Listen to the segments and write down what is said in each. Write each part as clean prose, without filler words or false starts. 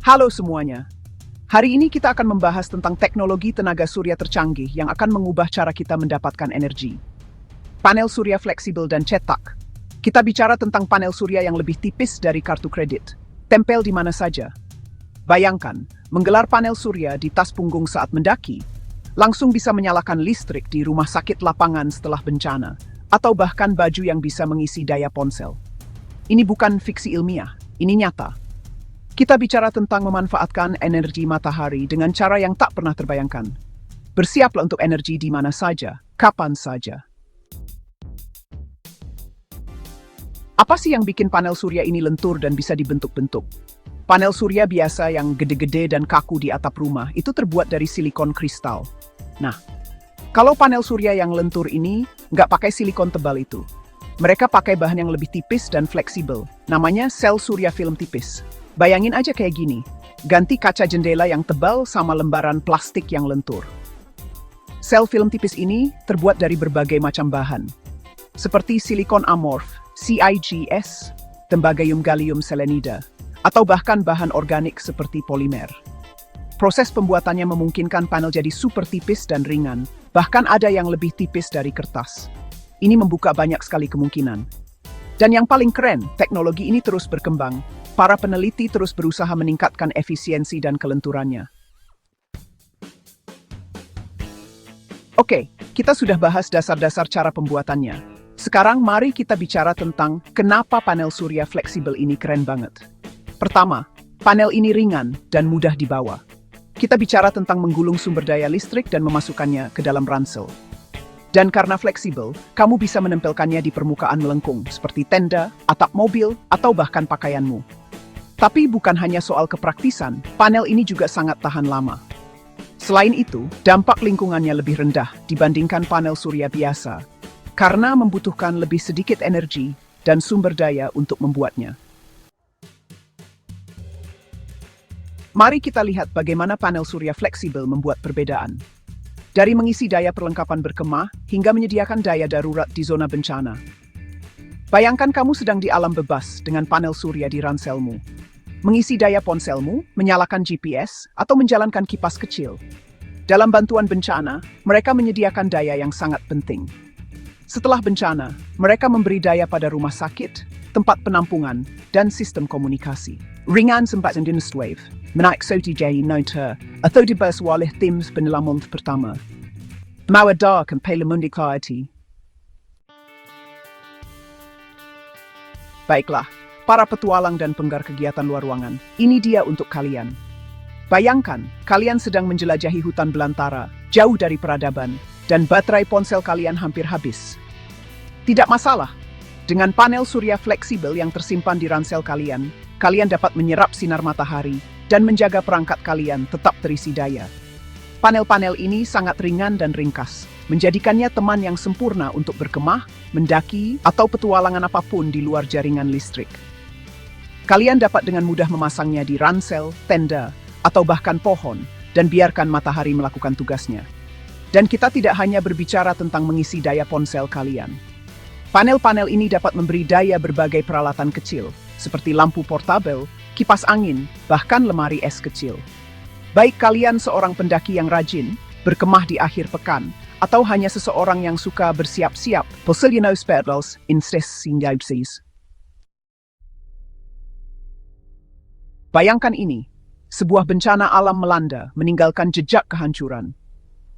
Halo semuanya. Hari ini kita akan membahas tentang teknologi tenaga surya tercanggih yang akan mengubah cara kita mendapatkan energi. Panel surya fleksibel dan cetak. Kita bicara tentang panel surya yang lebih tipis dari kartu kredit. Tempel di mana saja. Bayangkan, menggelar panel surya di tas punggung saat mendaki, langsung bisa menyalakan listrik di rumah sakit lapangan setelah bencana, atau bahkan baju yang bisa mengisi daya ponsel. Ini bukan fiksi ilmiah, ini nyata. Kita bicara tentang memanfaatkan energi matahari dengan cara yang tak pernah terbayangkan. Bersiaplah untuk energi di mana saja, kapan saja. Apa sih yang bikin panel surya ini lentur dan bisa dibentuk-bentuk? Panel surya biasa yang gede-gede dan kaku di atap rumah itu terbuat dari silikon kristal. Nah, kalau panel surya yang lentur ini nggak pakai silikon tebal itu. Mereka pakai bahan yang lebih tipis dan fleksibel, namanya sel surya film tipis. Bayangin aja kayak gini, ganti kaca jendela yang tebal sama lembaran plastik yang lentur. Sel film tipis ini terbuat dari berbagai macam bahan, seperti silikon amorf, CIGS, tembagayum gallium selenida, atau bahkan bahan organik seperti polimer. Proses pembuatannya memungkinkan panel jadi super tipis dan ringan, bahkan ada yang lebih tipis dari kertas. Ini membuka banyak sekali kemungkinan. Dan yang paling keren, teknologi ini terus berkembang. Para peneliti terus berusaha meningkatkan efisiensi dan kelenturannya. Oke, kita sudah bahas dasar-dasar cara pembuatannya. Sekarang mari kita bicara tentang kenapa panel surya fleksibel ini keren banget. Pertama, panel ini ringan dan mudah dibawa. Kita bicara tentang menggulung sumber daya listrik dan memasukkannya ke dalam ransel. Dan karena fleksibel, kamu bisa menempelkannya di permukaan melengkung seperti tenda, atap mobil, atau bahkan pakaianmu. Tapi bukan hanya soal kepraktisan, panel ini juga sangat tahan lama. Selain itu, dampak lingkungannya lebih rendah dibandingkan panel surya biasa, karena membutuhkan lebih sedikit energi dan sumber daya untuk membuatnya. Mari kita lihat bagaimana panel surya fleksibel membuat perbedaan. Dari mengisi daya perlengkapan berkemah, hingga menyediakan daya darurat di zona bencana. Bayangkan kamu sedang di alam bebas dengan panel surya di ranselmu. Mengisi daya ponselmu, menyalakan GPS, atau menjalankan kipas kecil. Dalam bantuan bencana, mereka menyediakan daya yang sangat penting. Setelah bencana, mereka memberi daya pada rumah sakit, tempat penampungan, dan sistem komunikasi. Ringan sempat wave, menaik soti jai noter, atau dibahas oleh tim penyelamat pertama. Mawadar kan pelamundi clarity. Baiklah, para petualang dan penggar kegiatan luar ruangan, ini dia untuk kalian. Bayangkan, kalian sedang menjelajahi hutan belantara, jauh dari peradaban, dan baterai ponsel kalian hampir habis. Tidak masalah, dengan panel surya fleksibel yang tersimpan di ransel kalian, kalian dapat menyerap sinar matahari dan menjaga perangkat kalian tetap terisi daya. Panel-panel ini sangat ringan dan ringkas, menjadikannya teman yang sempurna untuk berkemah, mendaki, atau petualangan apapun di luar jaringan listrik. Kalian dapat dengan mudah memasangnya di ransel, tenda, atau bahkan pohon, dan biarkan matahari melakukan tugasnya. Dan kita tidak hanya berbicara tentang mengisi daya ponsel kalian. Panel-panel ini dapat memberi daya berbagai peralatan kecil, seperti lampu portabel, kipas angin, bahkan lemari es kecil. Baik kalian seorang pendaki yang rajin, berkemah di akhir pekan, atau hanya seseorang yang suka bersiap-siap, bayangkan ini, sebuah bencana alam melanda, meninggalkan jejak kehancuran.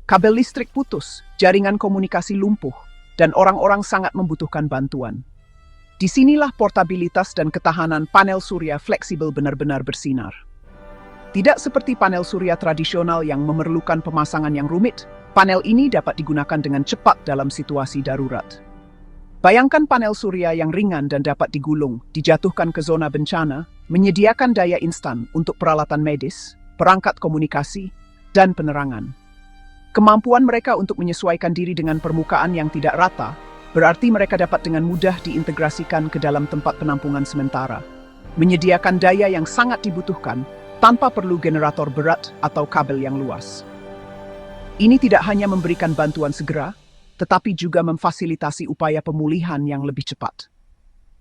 Kabel listrik putus, jaringan komunikasi lumpuh, dan orang-orang sangat membutuhkan bantuan. Disinilah portabilitas dan ketahanan panel surya fleksibel benar-benar bersinar. Tidak seperti panel surya tradisional yang memerlukan pemasangan yang rumit, panel ini dapat digunakan dengan cepat dalam situasi darurat. Bayangkan panel surya yang ringan dan dapat digulung, dijatuhkan ke zona bencana, menyediakan daya instan untuk peralatan medis, perangkat komunikasi, dan penerangan. Kemampuan mereka untuk menyesuaikan diri dengan permukaan yang tidak rata, berarti mereka dapat dengan mudah diintegrasikan ke dalam tempat penampungan sementara, menyediakan daya yang sangat dibutuhkan tanpa perlu generator berat atau kabel yang luas. Ini tidak hanya memberikan bantuan segera, tetapi juga memfasilitasi upaya pemulihan yang lebih cepat.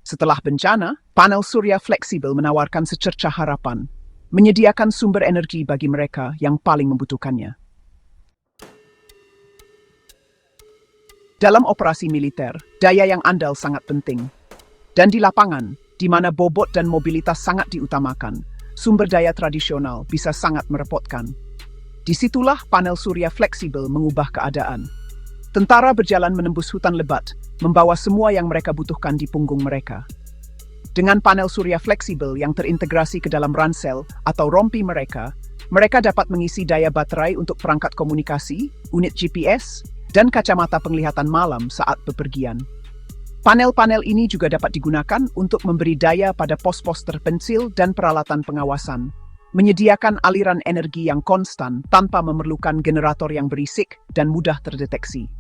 Setelah bencana, panel surya fleksibel menawarkan secercah harapan. menyediakan sumber energi bagi mereka yang paling membutuhkannya. Dalam operasi militer, daya yang andal sangat penting. Dan di lapangan, di mana bobot dan mobilitas sangat diutamakan, sumber daya tradisional bisa sangat merepotkan. Disitulah panel surya fleksibel mengubah keadaan. Tentara berjalan menembus hutan lebat, membawa semua yang mereka butuhkan di punggung mereka. Dengan panel surya fleksibel yang terintegrasi ke dalam ransel atau rompi mereka, mereka dapat mengisi daya baterai untuk perangkat komunikasi, unit GPS, dan kacamata penglihatan malam saat bepergian. Panel-panel ini juga dapat digunakan untuk memberi daya pada pos-pos terpencil dan peralatan pengawasan, menyediakan aliran energi yang konstan tanpa memerlukan generator yang berisik dan mudah terdeteksi.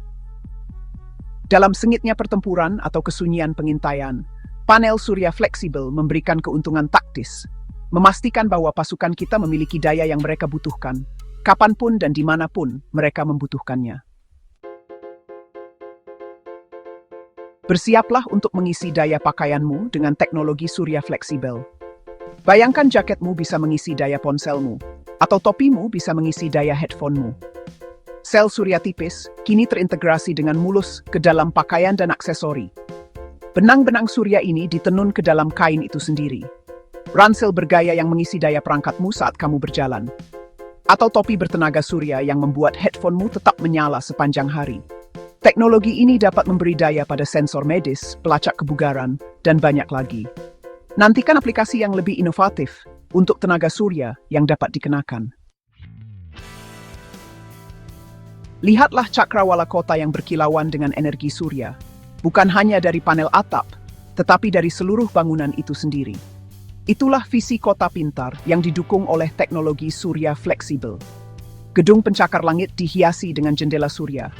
Dalam sengitnya pertempuran atau kesunyian pengintaian, panel surya fleksibel memberikan keuntungan taktis, memastikan bahwa pasukan kita memiliki daya yang mereka butuhkan, kapanpun dan dimanapun mereka membutuhkannya. Bersiaplah untuk mengisi daya pakaianmu dengan teknologi surya fleksibel. Bayangkan jaketmu bisa mengisi daya ponselmu, atau topimu bisa mengisi daya headphonemu. Sel surya tipis kini terintegrasi dengan mulus ke dalam pakaian dan aksesori. Benang-benang surya ini ditenun ke dalam kain itu sendiri. Ransel bergaya yang mengisi daya perangkatmu saat kamu berjalan. Atau topi bertenaga surya yang membuat headphonemu tetap menyala sepanjang hari. Teknologi ini dapat memberi daya pada sensor medis, pelacak kebugaran, dan banyak lagi. Nantikan aplikasi yang lebih inovatif untuk tenaga surya yang dapat dikenakan. Lihatlah cakrawala kota yang berkilauan dengan energi surya. Bukan hanya dari panel atap, tetapi dari seluruh bangunan itu sendiri. Itulah visi kota pintar yang didukung oleh teknologi surya fleksibel. Gedung pencakar langit dihiasi dengan jendela surya,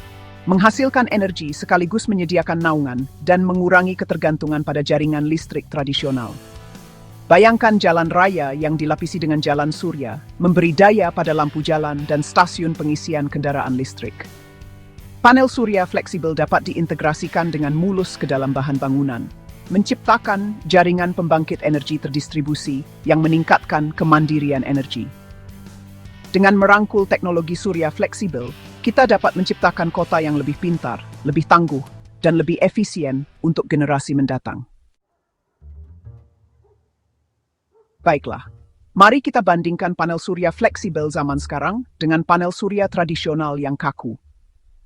menghasilkan energi sekaligus menyediakan naungan dan mengurangi ketergantungan pada jaringan listrik tradisional. Bayangkan jalan raya yang dilapisi dengan jalan surya, memberi daya pada lampu jalan dan stasiun pengisian kendaraan listrik. Panel surya fleksibel dapat diintegrasikan dengan mulus ke dalam bahan bangunan, menciptakan jaringan pembangkit energi terdistribusi yang meningkatkan kemandirian energi. Dengan merangkul teknologi surya fleksibel, kita dapat menciptakan kota yang lebih pintar, lebih tangguh, dan lebih efisien untuk generasi mendatang. Baiklah, mari kita bandingkan panel surya fleksibel zaman sekarang dengan panel surya tradisional yang kaku.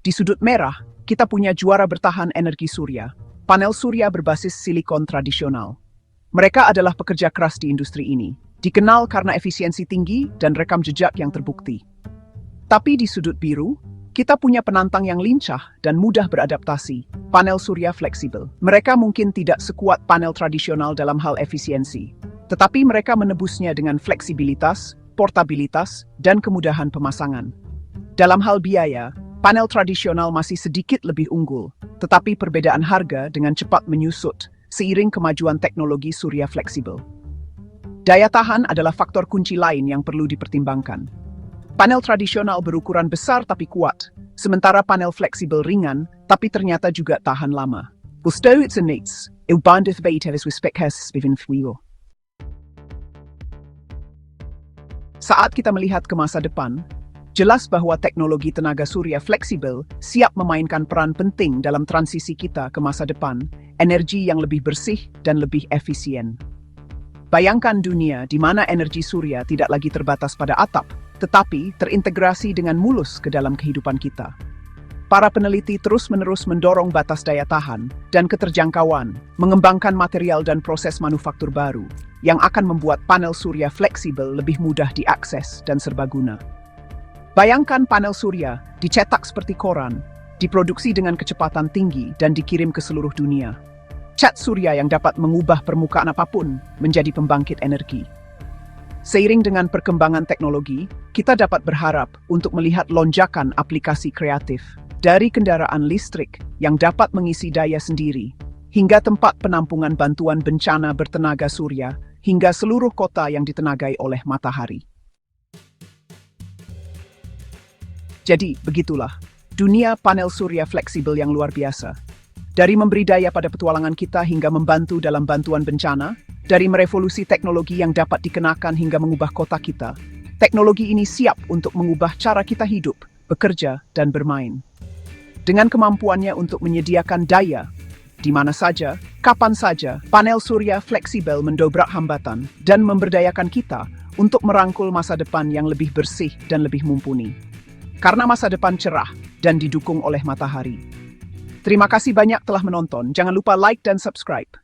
Di sudut merah, kita punya juara bertahan energi surya, panel surya berbasis silikon tradisional. Mereka adalah pekerja keras di industri ini, dikenal karena efisiensi tinggi dan rekam jejak yang terbukti. Tapi di sudut biru, kita punya penantang yang lincah dan mudah beradaptasi, panel surya fleksibel. Mereka mungkin tidak sekuat panel tradisional dalam hal efisiensi, tetapi mereka menebusnya dengan fleksibilitas, portabilitas, dan kemudahan pemasangan. Dalam hal biaya, panel tradisional masih sedikit lebih unggul, tetapi perbedaan harga dengan cepat menyusut seiring kemajuan teknologi surya fleksibel. Daya tahan adalah faktor kunci lain yang perlu dipertimbangkan. Panel tradisional berukuran besar tapi kuat, sementara panel fleksibel ringan tapi ternyata juga tahan lama. Saat kita melihat ke masa depan, jelas bahwa teknologi tenaga surya fleksibel siap memainkan peran penting dalam transisi kita ke masa depan, energi yang lebih bersih dan lebih efisien. Bayangkan dunia di mana energi surya tidak lagi terbatas pada atap, tetapi terintegrasi dengan mulus ke dalam kehidupan kita. Para peneliti terus-menerus mendorong batas daya tahan dan keterjangkauan, mengembangkan material dan proses manufaktur baru, yang akan membuat panel surya fleksibel lebih mudah diakses dan serbaguna. Bayangkan panel surya dicetak seperti koran, diproduksi dengan kecepatan tinggi dan dikirim ke seluruh dunia. Cat surya yang dapat mengubah permukaan apapun menjadi pembangkit energi. Seiring dengan perkembangan teknologi, kita dapat berharap untuk melihat lonjakan aplikasi kreatif dari kendaraan listrik yang dapat mengisi daya sendiri, hingga tempat penampungan bantuan bencana bertenaga surya, hingga seluruh kota yang ditenagai oleh matahari. Jadi, begitulah, dunia panel surya fleksibel yang luar biasa. Dari memberi daya pada petualangan kita hingga membantu dalam bantuan bencana, Dari merevolusi teknologi yang dapat dikenakan hingga mengubah kota kita, teknologi ini siap untuk mengubah cara kita hidup, bekerja, dan bermain. Dengan kemampuannya untuk menyediakan daya, di mana saja, kapan saja, panel surya fleksibel mendobrak hambatan dan memberdayakan kita untuk merangkul masa depan yang lebih bersih dan lebih mumpuni. Karena masa depan cerah dan didukung oleh matahari. Terima kasih banyak telah menonton. Jangan lupa like dan subscribe.